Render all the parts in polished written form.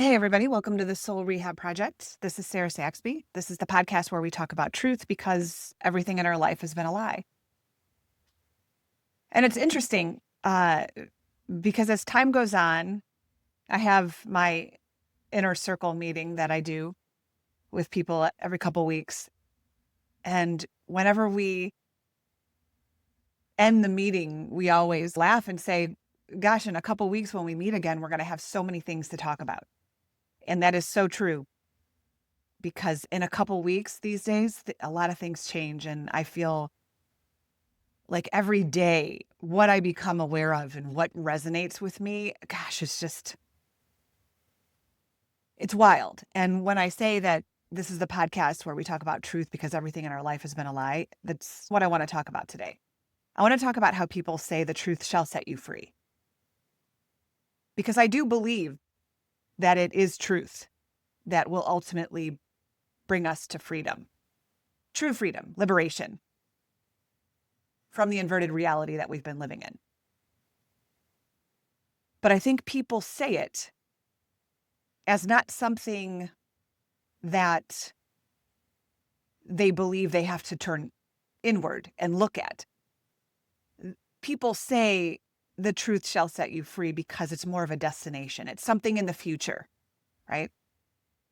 Hey, everybody. Welcome to the Soul Rehab Project. This is Sarah Saxby. This is the podcast where we talk about truth because everything in our life has been a lie. And it's interesting because as time goes on, I have my inner circle meeting that I do with people every couple weeks. And whenever we end the meeting, we always laugh and say, gosh, in a couple weeks when we meet again, we're going to have so many things to talk about. And that is so true. Because in a couple weeks these days, a lot of things change. And I feel like every day, what I become aware of and what resonates with me, gosh, it's wild. And when I say that this is the podcast where we talk about truth because everything in our life has been a lie, that's what I want to talk about today. I want to talk about how people say the truth shall set you free. Because I do believe that it is truth that will ultimately bring us to freedom. True freedom, liberation from the inverted reality that we've been living in. But I think people say it as not something that they believe they have to turn inward and look at. People say the truth shall set you free because it's more of a destination. It's something in the future, right?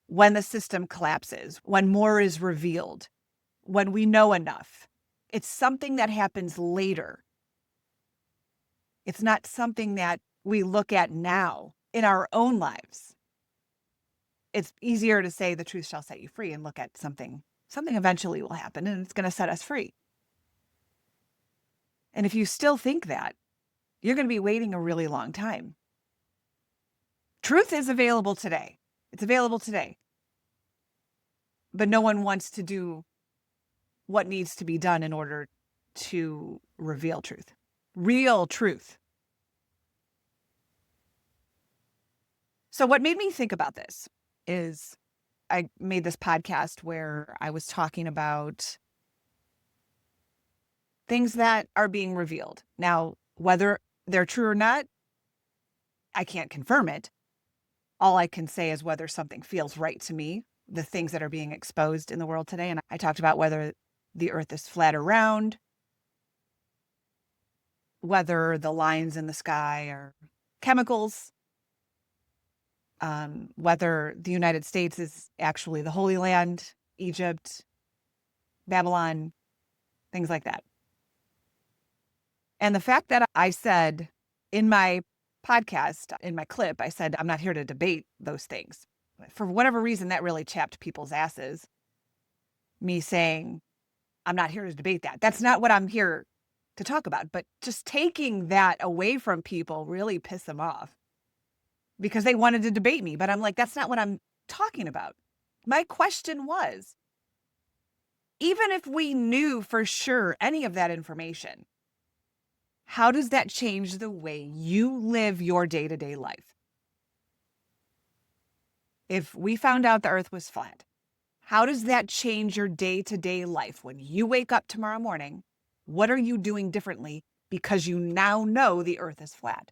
When the system collapses, when more is revealed, when we know enough. It's something that happens later. It's not something that we look at now in our own lives. It's easier to say the truth shall set you free and look at something eventually will happen and it's going to set us free. And if you still think that, you're going to be waiting a really long time. Truth is available today. It's available today. But no one wants to do what needs to be done in order to reveal truth. Real truth. So what made me think about this is I made this podcast where I was talking about things that are being revealed. Now, whether they're true or not, I can't confirm it. All I can say is whether something feels right to me, the things that are being exposed in the world today. And I talked about whether the earth is flat or round, whether the lines in the sky are chemicals, whether the United States is actually the Holy Land, Egypt, Babylon, things like that. And the fact that I said in my podcast, in my clip, I said, I'm not here to debate those things. For whatever reason, that really chapped people's asses. Me saying, I'm not here to debate that. That's not what I'm here to talk about. But just taking that away from people really pissed them off because they wanted to debate me. But I'm like, that's not what I'm talking about. My question was, even if we knew for sure any of that information, how does that change the way you live your day-to-day life? If we found out the earth was flat, how does that change your day-to-day life? When you wake up tomorrow morning, what are you doing differently because you now know the earth is flat?